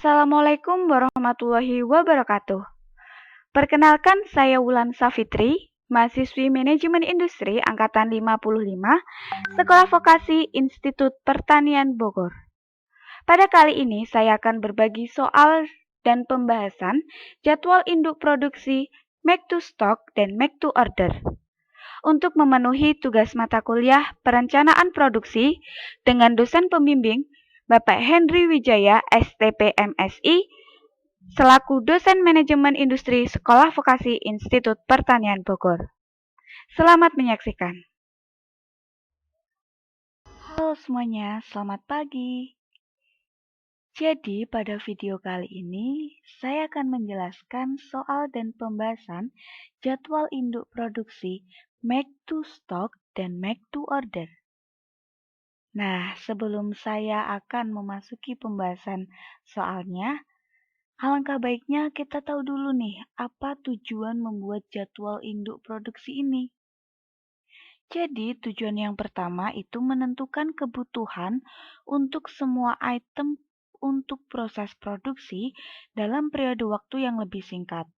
Assalamualaikum warahmatullahi wabarakatuh. Perkenalkan, saya Wulan Safitri, mahasiswi Manajemen Industri Angkatan 55, Sekolah Vokasi Institut Pertanian Bogor. Pada kali ini, saya akan berbagi soal dan pembahasan jadwal induk produksi, make to stock, dan make to order. Untuk memenuhi tugas mata kuliah perencanaan produksi dengan dosen pembimbing Bapak Henry Wijaya, STP MSI, selaku dosen manajemen industri Sekolah Vokasi Institut Pertanian Bogor. Selamat menyaksikan. Halo semuanya, selamat pagi. Jadi pada video kali ini, saya akan menjelaskan soal dan pembahasan jadwal induk produksi make to stock dan make to order. Nah, sebelum saya akan memasuki pembahasan soalnya, alangkah baiknya kita tahu dulu nih, apa tujuan membuat jadwal induk produksi ini. Jadi, tujuan yang pertama itu menentukan kebutuhan untuk semua item untuk proses produksi dalam periode waktu yang lebih singkat.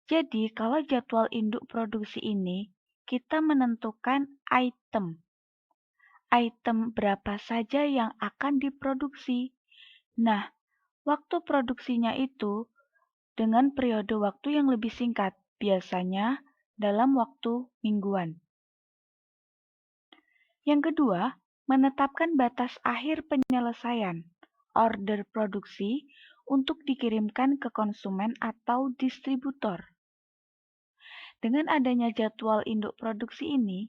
Jadi, kalau jadwal induk produksi ini, kita menentukan item berapa saja yang akan diproduksi. Nah, waktu produksinya itu dengan periode waktu yang lebih singkat, biasanya dalam waktu mingguan. Yang kedua, menetapkan batas akhir penyelesaian order produksi untuk dikirimkan ke konsumen atau distributor. Dengan adanya jadwal induk produksi ini,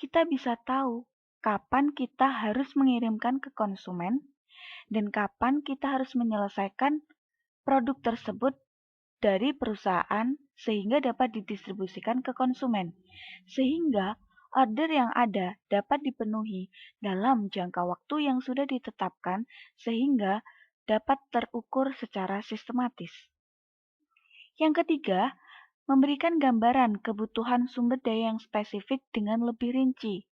kita bisa tahu kapan kita harus mengirimkan ke konsumen dan kapan kita harus menyelesaikan produk tersebut dari perusahaan sehingga dapat didistribusikan ke konsumen. Sehingga order yang ada dapat dipenuhi dalam jangka waktu yang sudah ditetapkan sehingga dapat terukur secara sistematis. Yang ketiga, memberikan gambaran kebutuhan sumber daya yang spesifik dengan lebih rinci.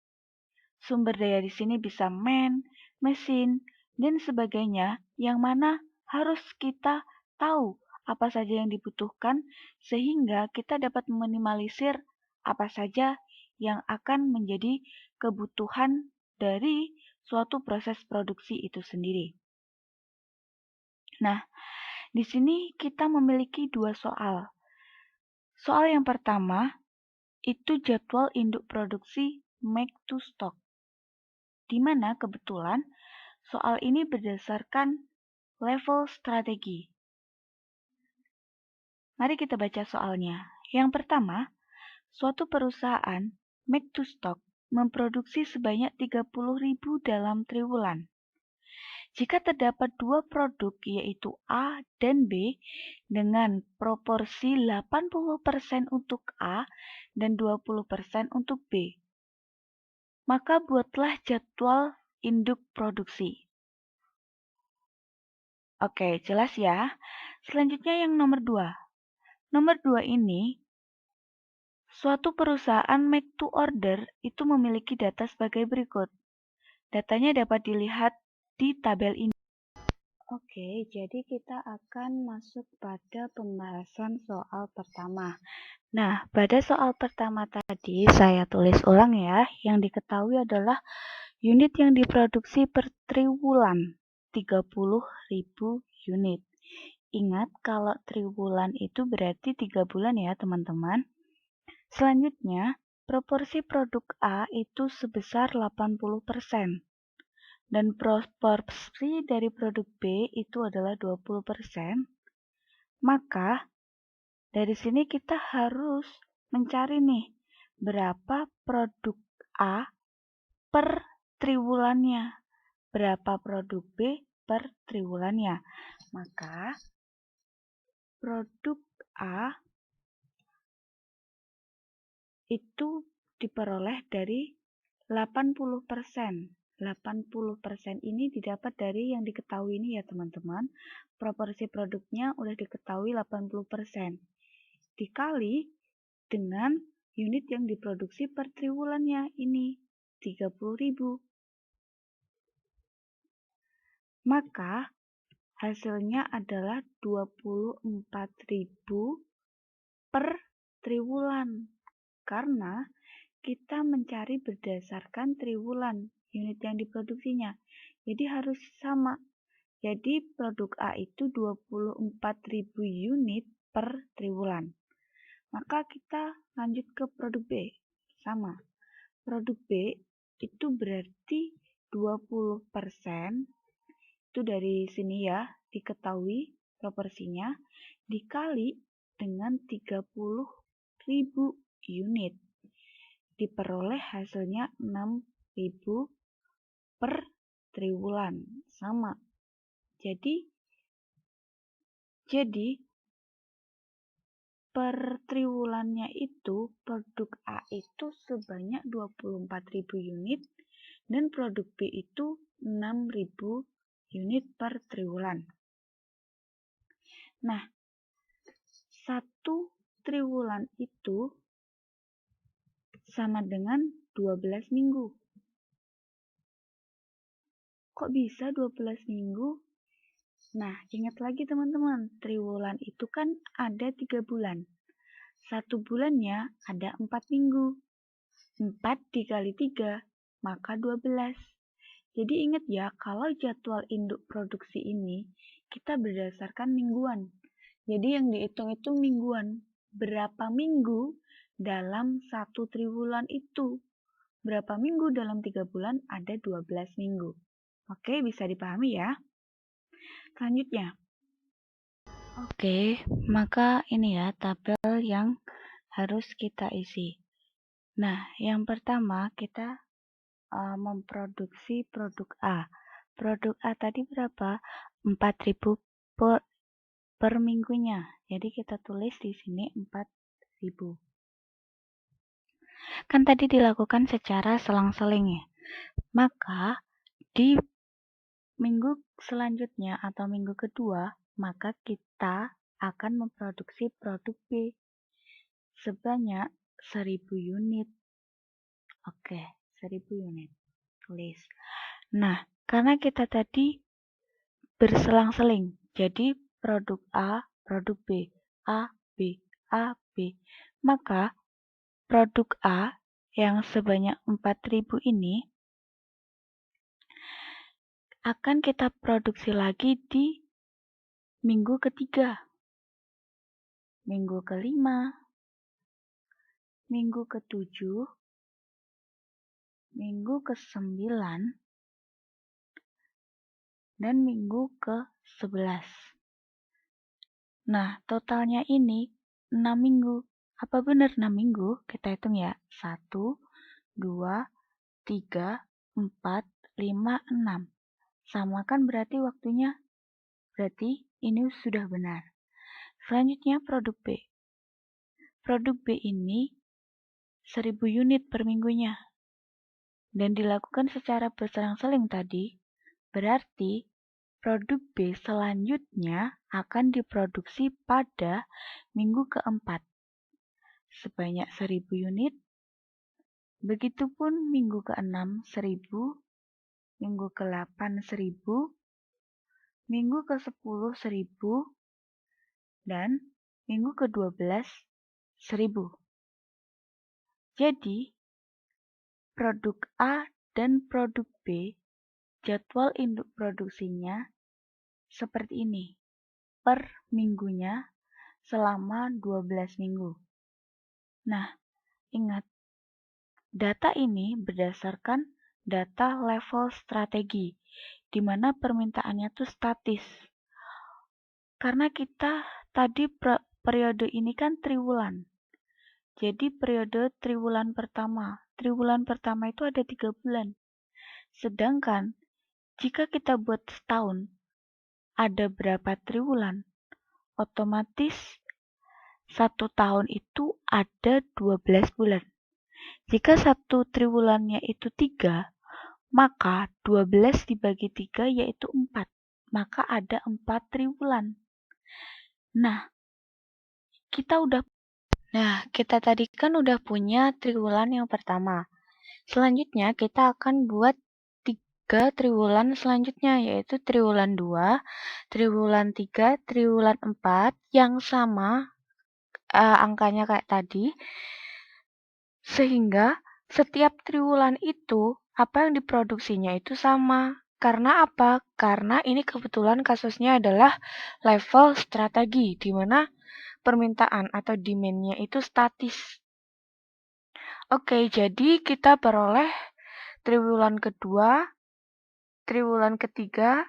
Sumber daya di sini bisa mesin, dan sebagainya, yang mana harus kita tahu apa saja yang dibutuhkan sehingga kita dapat meminimalisir apa saja yang akan menjadi kebutuhan dari suatu proses produksi itu sendiri. Nah, di sini kita memiliki dua soal. Soal yang pertama itu jadwal induk produksi make to stock, di mana kebetulan soal ini berdasarkan level strategi. Mari kita baca soalnya. Yang pertama, suatu perusahaan make to stock memproduksi sebanyak 30.000 dalam triwulan. Jika terdapat dua produk yaitu A dan B dengan proporsi 80% untuk A dan 20% untuk B, maka buatlah jadwal induk produksi. Oke, jelas ya. Selanjutnya yang nomor 2. Nomor 2 ini, suatu perusahaan make to order itu memiliki data sebagai berikut. Datanya dapat dilihat di tabel ini. Oke, jadi kita akan masuk pada pembahasan soal pertama. Nah, pada soal pertama tadi saya tulis ulang ya. Yang diketahui adalah unit yang diproduksi per triwulan 30.000 unit. Ingat kalau triwulan itu berarti 3 bulan ya teman-teman. Selanjutnya, proporsi produk A itu sebesar 80%. Dan proporsi dari produk B itu adalah 20%, maka dari sini kita harus mencari nih berapa produk A per triwulannya, berapa produk B per triwulannya. Maka produk A itu diperoleh dari 80%. 80% ini didapat dari yang diketahui ini ya teman-teman. Proporsi produknya udah diketahui 80%. Dikali dengan unit yang diproduksi per triwulannya ini 30.000. Maka hasilnya adalah 24.000 per triwulan. Karena kita mencari berdasarkan triwulan unit yang diproduksinya. Jadi harus sama. Jadi produk A itu 24.000 unit per triwulan. Maka kita lanjut ke produk B. Sama. Produk B itu berarti 20%, itu dari sini ya, diketahui proporsinya, dikali dengan 30.000 unit. Diperoleh hasilnya 6.000 per triwulan. Sama. Jadi per triwulannya itu produk A itu sebanyak 24.000 unit dan produk B itu 6.000 unit per triwulan. Nah, satu triwulan itu sama dengan 12 minggu. Kok bisa 12 minggu? Nah, ingat lagi teman-teman, triwulan itu kan ada 3 bulan. Satu bulannya ada 4 minggu. 4 dikali 3, maka 12. Jadi ingat ya, kalau jadwal induk produksi ini, kita berdasarkan mingguan. Jadi yang dihitung itu mingguan. Berapa minggu dalam satu triwulan itu? Berapa minggu dalam 3 bulan? Ada 12 minggu. Oke, bisa dipahami ya? Selanjutnya. Oke, maka ini ya tabel yang harus kita isi. Nah, yang pertama kita memproduksi produk A. Produk A tadi berapa? 4.000 per minggunya. Jadi kita tulis di sini 4.000. Kan tadi dilakukan secara selang-seling ya. Maka di minggu selanjutnya atau minggu kedua, maka kita akan memproduksi produk B sebanyak 1.000 unit. Oke, 1.000 unit. Tulis. Nah, karena kita tadi berselang-seling, jadi produk A, produk B, A, B, A, B. Maka produk A yang sebanyak 4.000 ini akan kita produksi lagi di minggu ketiga, minggu kelima, minggu ketujuh, minggu ke-9, dan minggu ke-11. Nah, totalnya ini 6 minggu. Apa benar 6 minggu? Kita hitung ya. 1, 2, 3, 4, 5, 6. Sama kan berarti waktunya? Berarti ini sudah benar. Selanjutnya produk B. Produk B ini 1.000 unit per minggunya. Dan dilakukan secara berselang-seling tadi, berarti produk B selanjutnya akan diproduksi pada minggu keempat. Sebanyak 1.000 unit. Begitupun minggu ke-6 1.000, minggu ke-8 1.000, minggu ke-10 1.000, dan minggu ke-12 1.000. Jadi, produk A dan produk B, jadwal induk produksinya seperti ini. Per minggunya selama 12 minggu. Nah, ingat, data ini berdasarkan data level strategi, di mana permintaannya itu statis. Karena kita tadi periode ini kan triwulan. Jadi periode triwulan pertama itu ada 3 bulan. Sedangkan jika kita buat setahun, ada berapa triwulan? Otomatis 1 tahun itu ada 12 bulan. Jika 1 triwulannya itu 3, maka 12 dibagi 3 yaitu 4. Maka ada 4 triwulan. Nah, kita tadi kan udah punya triwulan yang pertama. Selanjutnya kita akan buat ke triwulan selanjutnya, yaitu triwulan 2, triwulan 3, triwulan 4 yang sama angkanya kayak tadi, sehingga setiap triwulan itu apa yang diproduksinya itu sama. Karena apa? Karena ini kebetulan kasusnya adalah level strategi, di mana permintaan atau demand-nya itu statis. Oke, jadi kita peroleh triwulan kedua, triwulan ketiga,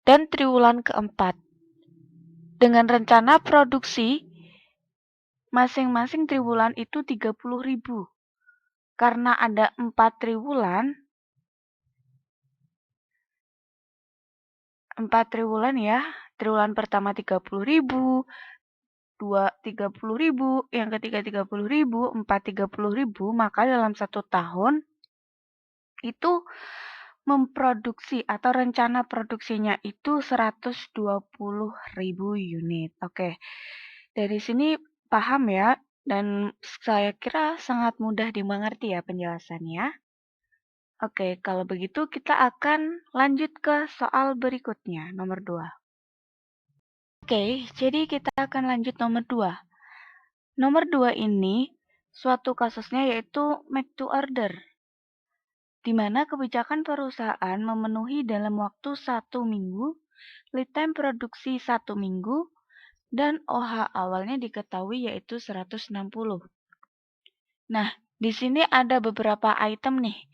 dan triwulan keempat. Dengan rencana produksi, masing-masing triwulan itu 30.000. Karena ada 4 triwulan, 4 triwulan ya, triwulan pertama 30.000, 2 30.000, yang ketiga 30.000, 4 30.000, maka dalam 1 tahun itu memproduksi atau rencana produksinya itu 120.000 unit. Oke, dari sini paham ya, dan saya kira sangat mudah dimengerti ya penjelasannya. Oke, kalau begitu kita akan lanjut ke soal berikutnya, nomor 2. Oke, jadi kita akan lanjut nomor 2. Nomor 2 ini suatu kasusnya yaitu make to order, di mana kebijakan perusahaan memenuhi dalam waktu 1 minggu, lead time produksi 1 minggu, dan OH awalnya diketahui yaitu 160. Nah, di sini ada beberapa item nih.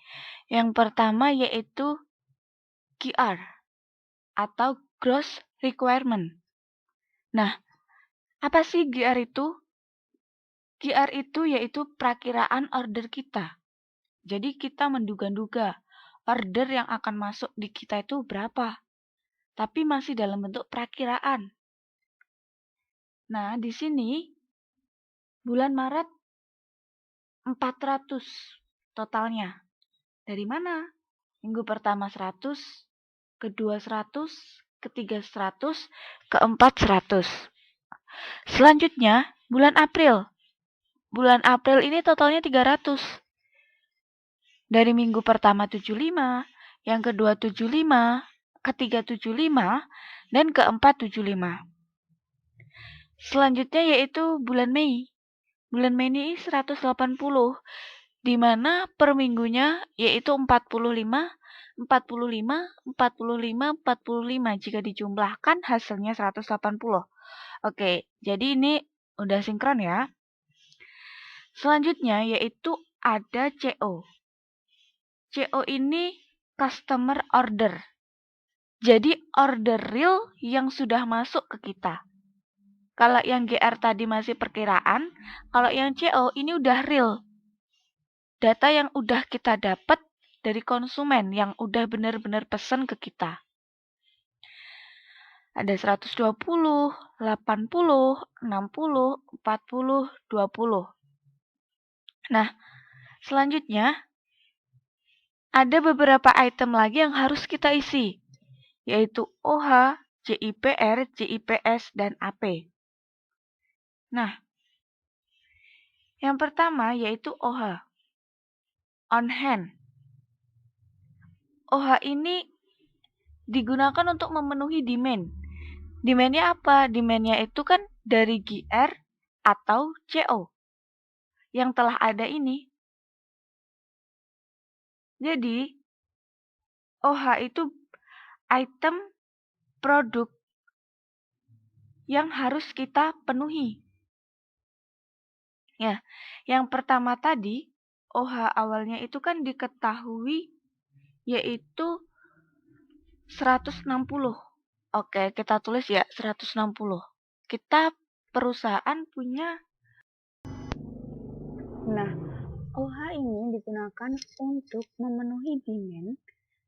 Yang pertama yaitu GR atau Gross Requirement. Nah, apa sih GR itu? GR itu yaitu perakiraan order kita. Jadi kita menduga-duga order yang akan masuk di kita itu berapa. Tapi masih dalam bentuk perakiraan. Nah, di sini bulan Maret 400 totalnya. Dari mana? Minggu pertama 100, kedua 100, ketiga 100, keempat 100. Selanjutnya, bulan April. Bulan April ini totalnya 300. Dari minggu pertama 75, yang kedua 75, ketiga 75, dan keempat 75. Selanjutnya yaitu bulan Mei. Bulan Mei ini 180, di mana per minggunya yaitu 45, 45, 45, 45. Jika dijumlahkan hasilnya 180. Oke, jadi ini udah sinkron ya. Selanjutnya yaitu ada CO. CO ini customer order. Jadi order real yang sudah masuk ke kita. Kalau yang GR tadi masih perkiraan, kalau yang CO ini udah real. Data yang udah kita dapat dari konsumen yang udah benar-benar pesan ke kita. Ada 120, 80, 60, 40, 20. Nah, selanjutnya ada beberapa item lagi yang harus kita isi, yaitu OH, JIPR, JIPS, dan AP. Nah, yang pertama yaitu OH, on hand. OH ini digunakan untuk memenuhi demand. Demand-nya apa? Demand-nya itu kan dari GR atau CO yang telah ada ini. Jadi, OH itu item produk yang harus kita penuhi. Ya, yang pertama tadi, OH awalnya itu kan diketahui yaitu 160. Oke, kita tulis ya 160. Kita perusahaan punya. Nah, OH ini digunakan untuk memenuhi demand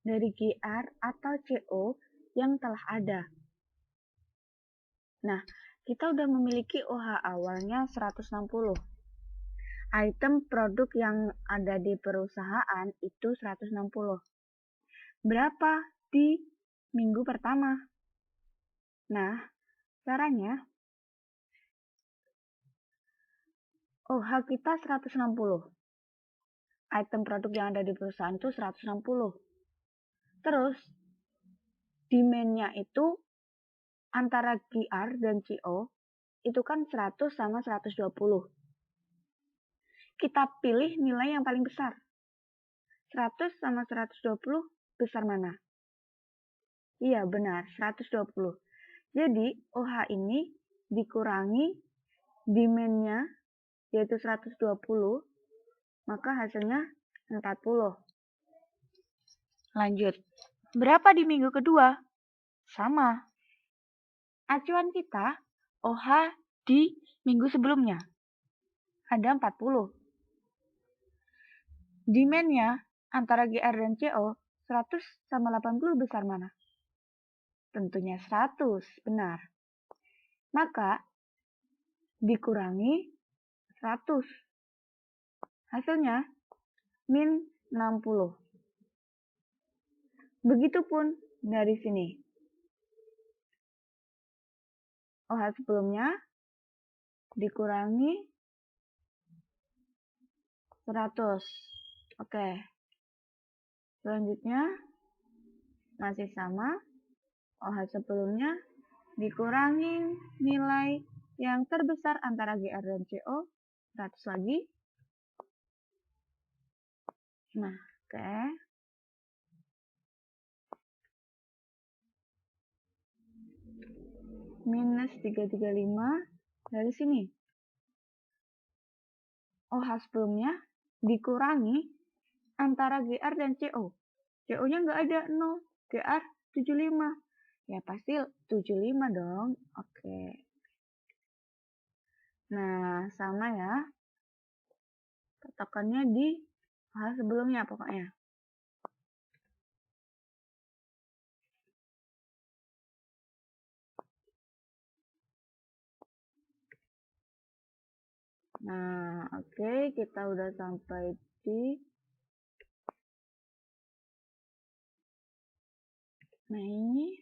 dari GR atau CO yang telah ada. Nah, kita udah memiliki OH awalnya 160. Item produk yang ada di perusahaan itu 160. Berapa di minggu pertama? Nah, caranya OH kita 160. Item produk yang ada di perusahaan itu 160. Terus demand-nya itu antara GR dan CO itu kan 100 sama 120. Kita pilih nilai yang paling besar. 100 sama 120 besar mana? Iya, benar, 120. Jadi, OH ini dikurangi demand-nya, yaitu 120, maka hasilnya 40. Lanjut. Berapa di minggu kedua? Sama. Acuan kita, OH di minggu sebelumnya. Ada 40. Demand-nya antara GR dan CO, 100 sama 80 besar mana? Tentunya 100, benar. Maka, dikurangi 100. Hasilnya, min 60. Begitupun dari sini. OH sebelumnya dikurangi 100. Oke. Selanjutnya, masih sama. OH sebelumnya dikurangi nilai yang terbesar antara GR dan CO, 100 lagi. Nah, oke. Minus 335 dari sini. OH sebelumnya dikurangi antara GR dan CO. CO-nya nggak ada, 0. GR 75. Ya pasti 75 dong. Oke. Nah, sama ya. Patokannya di OH sebelumnya pokoknya. Nah, oke, kita udah sampai di Mei.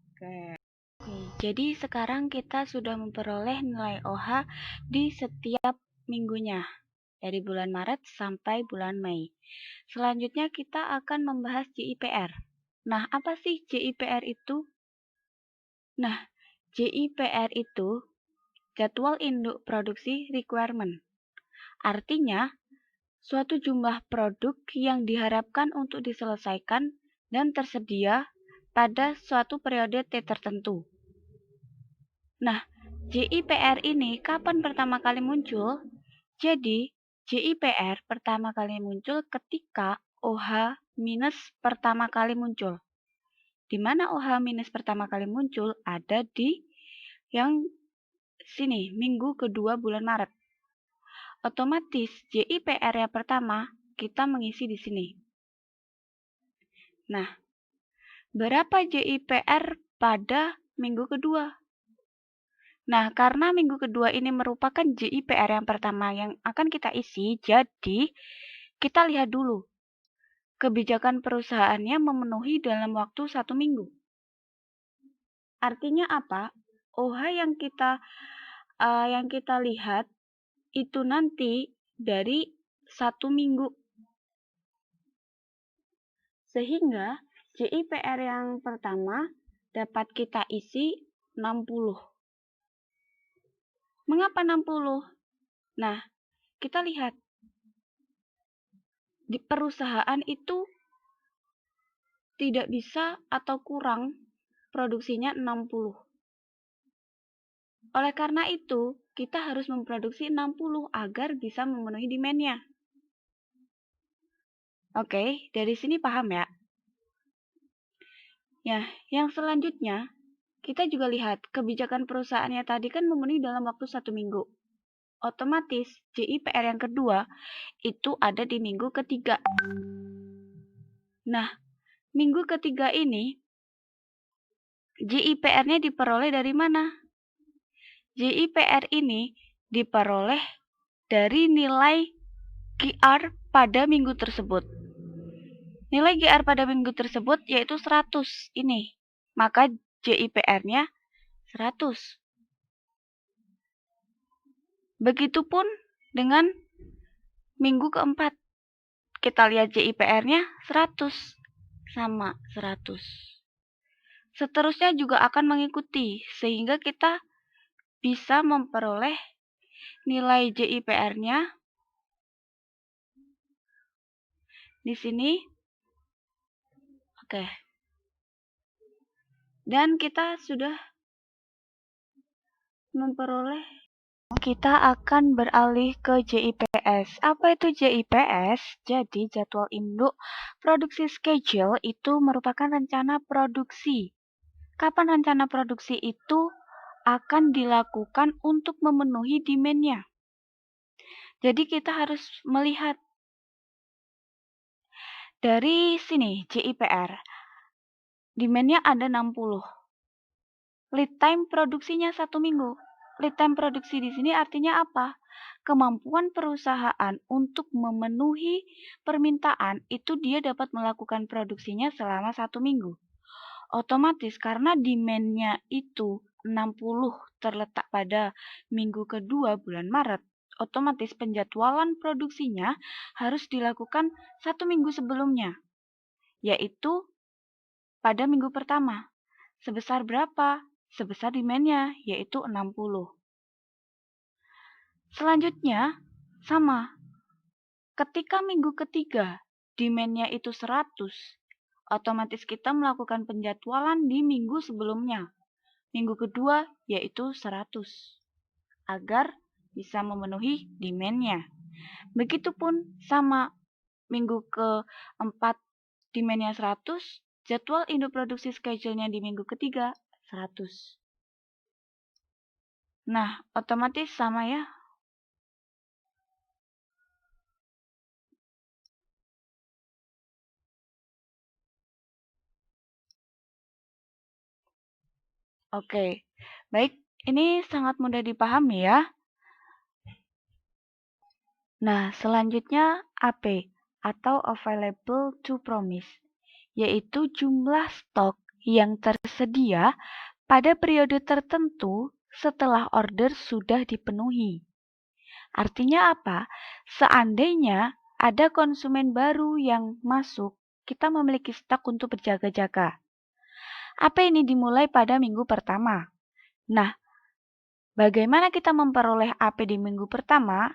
Oke. Jadi sekarang kita sudah memperoleh nilai OH di setiap minggunya dari bulan Maret sampai bulan Mei. Selanjutnya kita akan membahas JIPR. Nah, apa sih JIPR itu? Nah, JIPR itu Jadwal Induk Produksi Requirement. Artinya, suatu jumlah produk yang diharapkan untuk diselesaikan dan tersedia pada suatu periode T tertentu. Nah, JIPR ini kapan pertama kali muncul? Jadi, JIPR pertama kali muncul ketika OH minus pertama kali muncul. Di mana OH minus pertama kali muncul? Ada di yang sini, minggu kedua bulan Maret. Otomatis JIPR yang pertama kita mengisi di sini. Nah, berapa JIPR pada minggu kedua? Nah, karena minggu kedua ini merupakan JIPR yang pertama yang akan kita isi, jadi kita lihat dulu. Kebijakan perusahaannya memenuhi dalam waktu 1 minggu. Artinya apa? OH yang kita lihat itu nanti dari 1 minggu. Sehingga JIPR yang pertama dapat kita isi 60. Mengapa 60? Nah, kita lihat. Di perusahaan itu tidak bisa atau kurang produksinya 60. Oleh karena itu, kita harus memproduksi 60 agar bisa memenuhi demand-nya. Oke, dari sini paham ya? Ya, yang selanjutnya, kita juga lihat kebijakan perusahaannya tadi kan memenuhi dalam waktu 1 minggu. Otomatis, JIPR yang kedua itu ada di minggu ketiga. Nah, minggu ketiga ini, JIPR-nya diperoleh dari mana? JIPR ini diperoleh dari nilai GR pada minggu tersebut. Nilai GR pada minggu tersebut yaitu 100 ini. Maka JIPR-nya 100. Begitupun dengan minggu keempat. Kita lihat JIPR-nya 100. Sama 100. Seterusnya juga akan mengikuti, sehingga kita bisa memperoleh nilai JIPR-nya di sini. Oke. Dan kita sudah memperoleh. Kita akan beralih ke JIPS. Apa itu JIPS? Jadi jadwal induk produksi schedule itu merupakan rencana produksi. Kapan rencana produksi itu akan dilakukan untuk memenuhi demand-nya? Jadi kita harus melihat dari sini JIPR. Demand-nya ada 60. Lead time produksinya 1 minggu. Lead time produksi di sini artinya apa? Kemampuan perusahaan untuk memenuhi permintaan itu dia dapat melakukan produksinya selama 1 minggu. Otomatis karena demand-nya itu 60 terletak pada minggu kedua bulan Maret, otomatis penjadwalan produksinya harus dilakukan 1 minggu sebelumnya, yaitu pada minggu pertama. Sebesar berapa? Sebesar demand-nya, yaitu 60. Selanjutnya, sama. Ketika minggu ketiga, demand-nya itu 100, otomatis kita melakukan penjadwalan di minggu sebelumnya. Minggu kedua, yaitu 100. Agar bisa memenuhi demand-nya. Begitupun sama. Minggu keempat, demand-nya 100, jadwal induk produksi schedule-nya di minggu ketiga 100. Nah, otomatis sama ya. Oke, baik. Ini sangat mudah dipahami ya. Nah, selanjutnya AP atau Available to Promise, yaitu jumlah stok yang tersedia pada periode tertentu setelah order sudah dipenuhi. Artinya apa? Seandainya ada konsumen baru yang masuk, kita memiliki stok untuk berjaga-jaga. AP ini dimulai pada minggu pertama. Nah, bagaimana kita memperoleh AP di minggu pertama?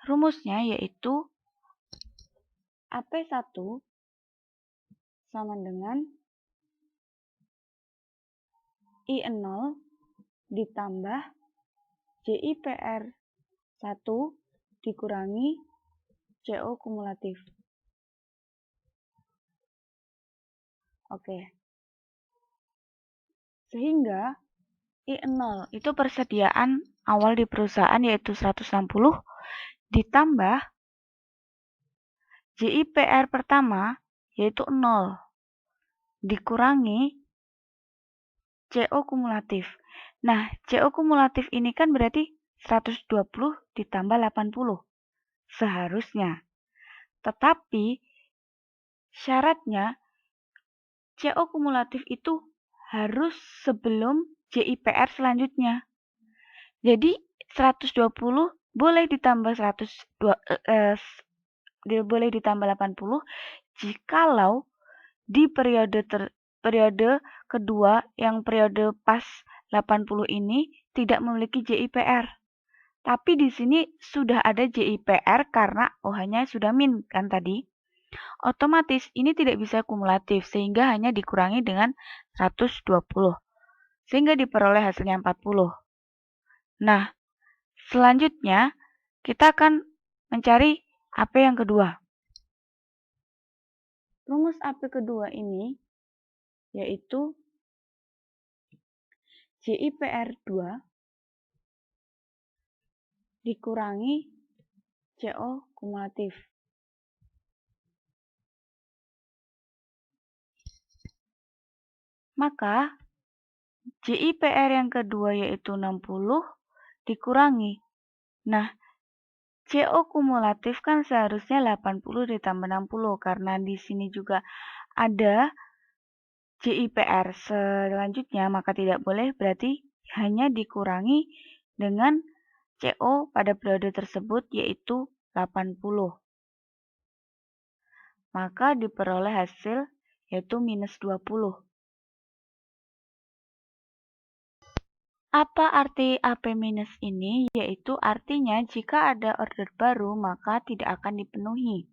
Rumusnya yaitu AP1 sama dengan I0 ditambah JIPR1 dikurangi CO kumulatif. Oke. Sehingga I0 itu persediaan awal di perusahaan yaitu 160 ditambah JIPR pertama yaitu 0 dikurangi CO kumulatif. Nah, CO kumulatif ini kan berarti 120 ditambah 80 seharusnya. Tetapi syaratnya CO kumulatif itu harus sebelum JIPR selanjutnya. Jadi 120 boleh ditambah boleh ditambah 80 jikalau di periode kedua yang periode pas 80 ini tidak memiliki JIPR. Tapi di sini sudah ada JIPR karena OH-nya sudah min kan tadi. Otomatis ini tidak bisa kumulatif sehingga hanya dikurangi dengan 120. Sehingga diperoleh hasilnya 40. Nah, selanjutnya kita akan mencari AP yang kedua. Rumus AP kedua ini yaitu JIPR2 dikurangi CO kumulatif. Maka JIPR yang kedua yaitu 60 dikurangi. Nah, CO kumulatif kan seharusnya 80 ditambah 60 karena di sini juga ada JIPR selanjutnya maka tidak boleh, berarti hanya dikurangi dengan CO pada periode tersebut yaitu 80. Maka diperoleh hasil yaitu minus 20. Apa arti AP minus ini? Yaitu artinya jika ada order baru maka tidak akan dipenuhi.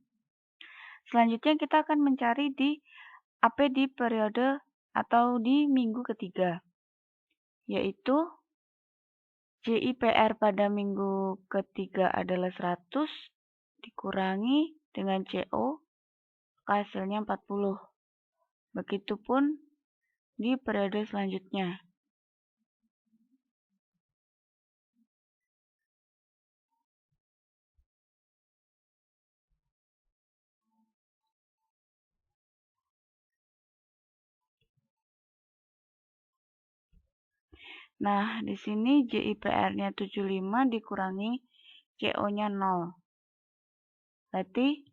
Selanjutnya kita akan mencari di AP di periode atau di minggu ketiga, yaitu JIPR pada minggu ketiga adalah 100 dikurangi dengan CO, hasilnya 40. Begitupun di periode selanjutnya. Nah, di sini JIPR-nya 75 dikurangi CO-nya 0. Berarti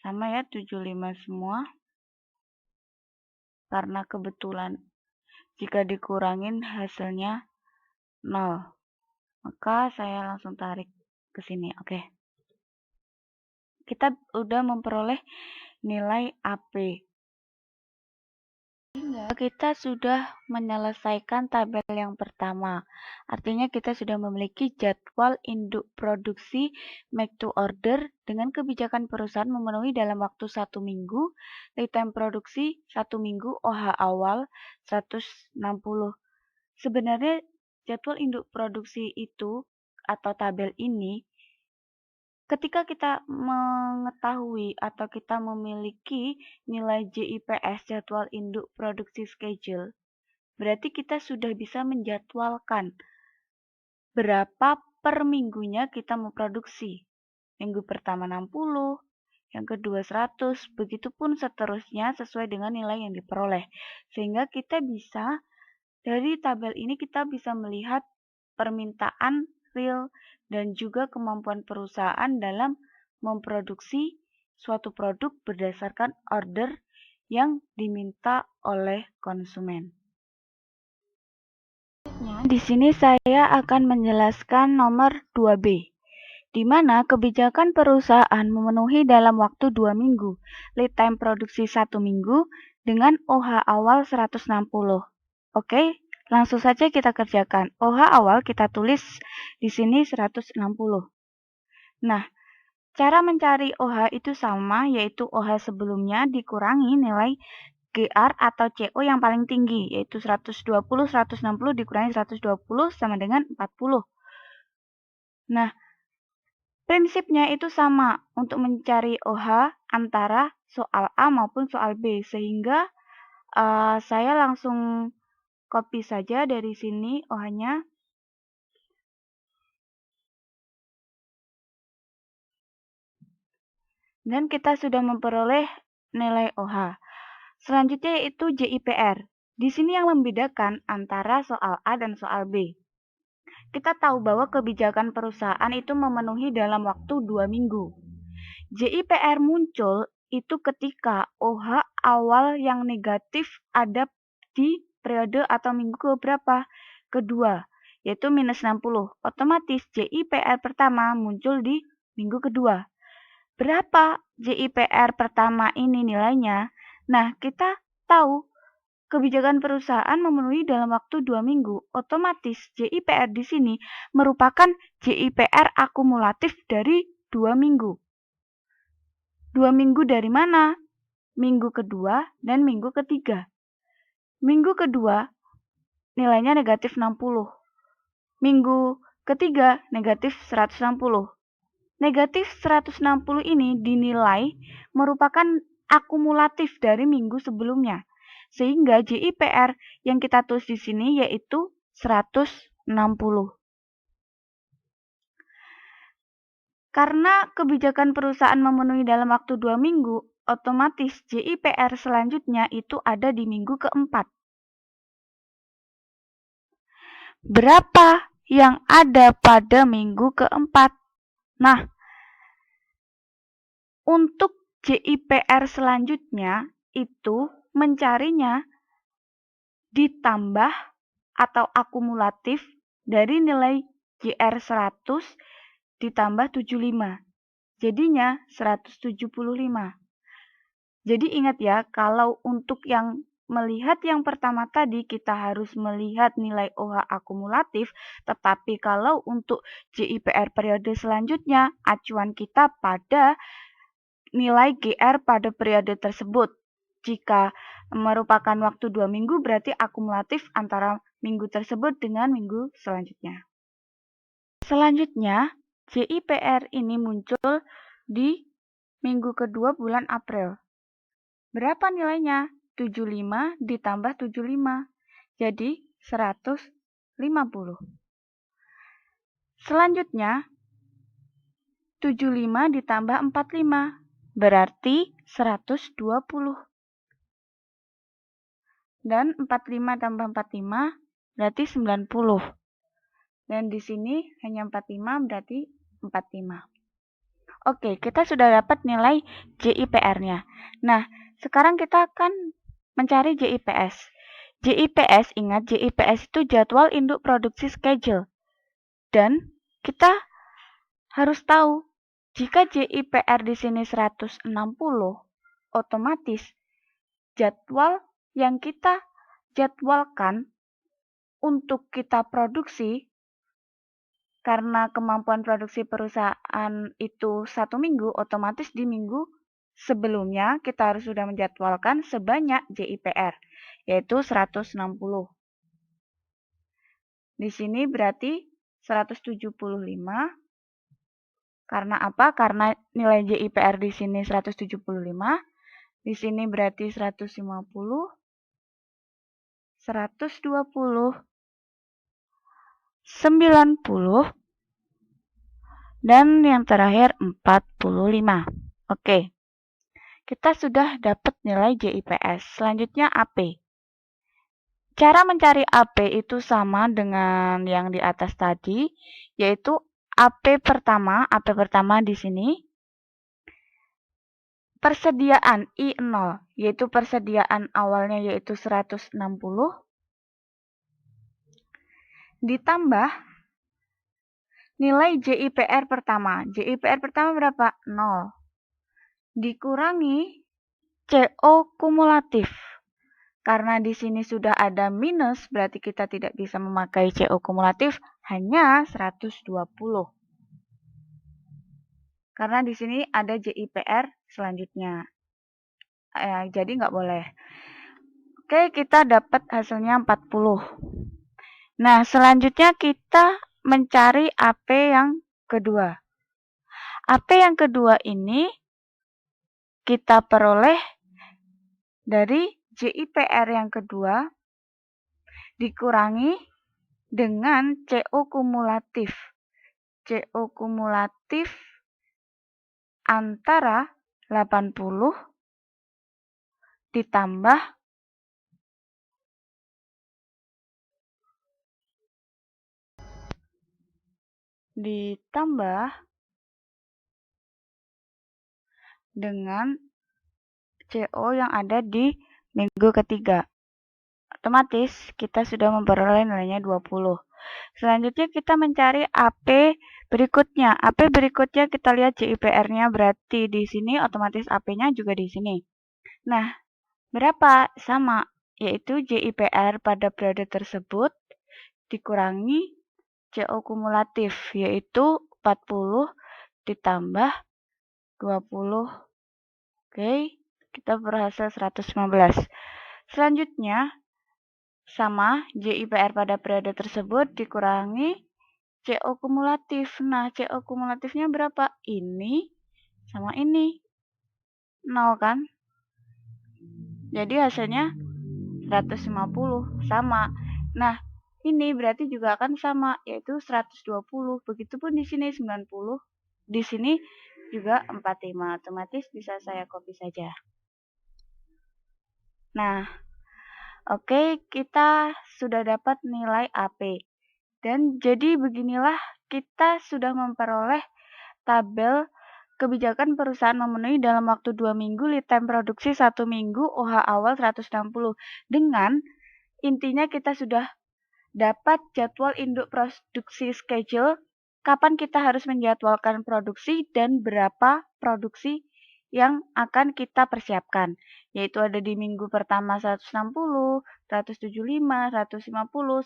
sama ya 75 semua. Karena kebetulan jika dikurangin hasilnya 0. Maka saya langsung tarik ke sini. Oke. Kita udah memperoleh nilai AP. Sehingga kita sudah menyelesaikan tabel yang pertama. Artinya kita sudah memiliki jadwal induk produksi make to order dengan kebijakan perusahaan memenuhi dalam waktu 1 minggu, lead time produksi 1 minggu, OH awal 160. Sebenarnya jadwal induk produksi itu atau tabel ini ketika kita mengetahui atau kita memiliki nilai JIPS jadwal induk produksi schedule, berarti kita sudah bisa menjadwalkan berapa per minggunya kita memproduksi. Minggu pertama 60, yang kedua 100, begitupun seterusnya sesuai dengan nilai yang diperoleh. Sehingga kita bisa, dari tabel ini kita bisa melihat permintaan real dan juga kemampuan perusahaan dalam memproduksi suatu produk berdasarkan order yang diminta oleh konsumen. Di sini saya akan menjelaskan nomor 2B, di mana kebijakan perusahaan memenuhi dalam waktu 2 minggu, lead time produksi 1 minggu, dengan OH awal 160. Oke, langsung saja kita kerjakan. OH awal kita tulis di sini 160. Nah, cara mencari OH itu sama, yaitu OH sebelumnya dikurangi nilai GR atau CO yang paling tinggi, yaitu 120, 160 dikurangi 120 sama dengan 40. Nah, prinsipnya itu sama untuk mencari OH antara soal A maupun soal B, sehingga saya langsung copy saja dari sini OH-nya. Dan kita sudah memperoleh nilai OH. Selanjutnya yaitu JIPR. Di sini yang membedakan antara soal A dan soal B. Kita tahu bahwa kebijakan perusahaan itu memenuhi dalam waktu 2 minggu. JIPR muncul itu ketika OH awal yang negatif ada di periode atau minggu keberapa? Kedua, yaitu minus 60. Otomatis JIPR pertama muncul di minggu kedua. Berapa JIPR pertama ini nilainya? Nah, kita tahu kebijakan perusahaan memenuhi dalam waktu 2 minggu. Otomatis JIPR di sini merupakan JIPR akumulatif dari 2 minggu. 2 minggu dari mana? Minggu kedua dan minggu ketiga. Minggu kedua nilainya negatif 60. Minggu ketiga negatif 160. Negatif 160 ini dinilai merupakan akumulatif dari minggu sebelumnya. Sehingga JIPR yang kita tulis di sini yaitu 160. Karena kebijakan perusahaan memenuhi dalam waktu 2 minggu, otomatis JIPR selanjutnya itu ada di minggu keempat. Berapa yang ada pada minggu keempat? Nah, untuk JIPR selanjutnya itu mencarinya ditambah atau akumulatif dari nilai JR 100 ditambah 75. Jadinya 175. Jadi ingat ya, kalau untuk yang melihat yang pertama tadi kita harus melihat nilai OH akumulatif, tetapi kalau untuk JIPR periode selanjutnya, acuan kita pada nilai GR pada periode tersebut. Jika merupakan waktu 2 minggu, berarti akumulatif antara minggu tersebut dengan minggu selanjutnya. Selanjutnya, JIPR ini muncul di minggu kedua bulan April. Berapa nilainya? 75 ditambah 75. Jadi 150. Selanjutnya, 75 ditambah 45. Berarti 120. Dan 45 tambah 45 berarti 90. Dan di sini hanya 45 berarti 45. Oke, kita sudah dapat nilai JIPR-nya. Nah, sekarang kita akan mencari JIPS. JIPS, ingat JIPS itu jadwal induk produksi schedule. Dan kita harus tahu, jika JIPR di sini 160, otomatis jadwal yang kita jadwalkan untuk kita produksi, karena kemampuan produksi perusahaan itu 1 minggu, otomatis di minggu sebelumnya kita harus sudah menjadwalkan sebanyak JIPR, yaitu 160. Di sini berarti 175. Karena apa? Karena nilai JIPR di sini 175. Di sini berarti 150, 120, 90, dan yang terakhir 45. Oke, kita sudah dapat nilai JIPS. Selanjutnya AP. Cara mencari AP itu sama dengan yang di atas tadi, yaitu AP pertama di sini. Persediaan I0, yaitu persediaan awalnya yaitu 160, ditambah nilai JIPR pertama. JIPR pertama berapa? 0. Dikurangi CO kumulatif. Karena di sini sudah ada minus, berarti kita tidak bisa memakai CO kumulatif, hanya 120. Karena di sini ada JIPR selanjutnya. Jadi nggak boleh. Oke, kita dapat hasilnya 40. Nah, selanjutnya kita mencari AP yang kedua. AP yang kedua ini kita peroleh dari JIPR yang kedua dikurangi dengan CO kumulatif. CO kumulatif antara 80 ditambah dengan CO yang ada di minggu ketiga. Otomatis kita sudah memperoleh nilainya 20. Selanjutnya kita mencari AP berikutnya. AP berikutnya kita lihat JIPR-nya berarti di sini, otomatis AP-nya juga di sini. Nah, berapa? Sama, yaitu JIPR pada periode tersebut dikurangi CO kumulatif, yaitu 40 ditambah 20. Oke, kita berhasil 115. Selanjutnya, sama JIPR pada periode tersebut dikurangi CO kumulatif. Nah, CO kumulatifnya berapa? Ini sama ini. 0 kan? Jadi hasilnya 150. Sama. Nah, ini berarti juga akan sama, yaitu 120. Begitupun di sini 90. Di sini juga 45. Otomatis bisa saya copy saja. Nah, oke, kita sudah dapat nilai AP. Dan jadi beginilah kita sudah memperoleh tabel kebijakan perusahaan memenuhi dalam waktu 2 minggu, lead time produksi 1 minggu, OH awal 160. Dengan intinya kita sudah dapat jadwal induk produksi schedule, kapan kita harus menjadwalkan produksi dan berapa produksi yang akan kita persiapkan, yaitu ada di minggu pertama 160, 175, 150,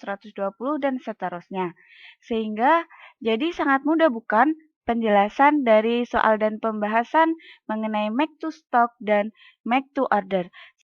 120, dan seterusnya. Sehingga jadi sangat mudah bukan penjelasan dari soal dan pembahasan mengenai make to stock dan make to order.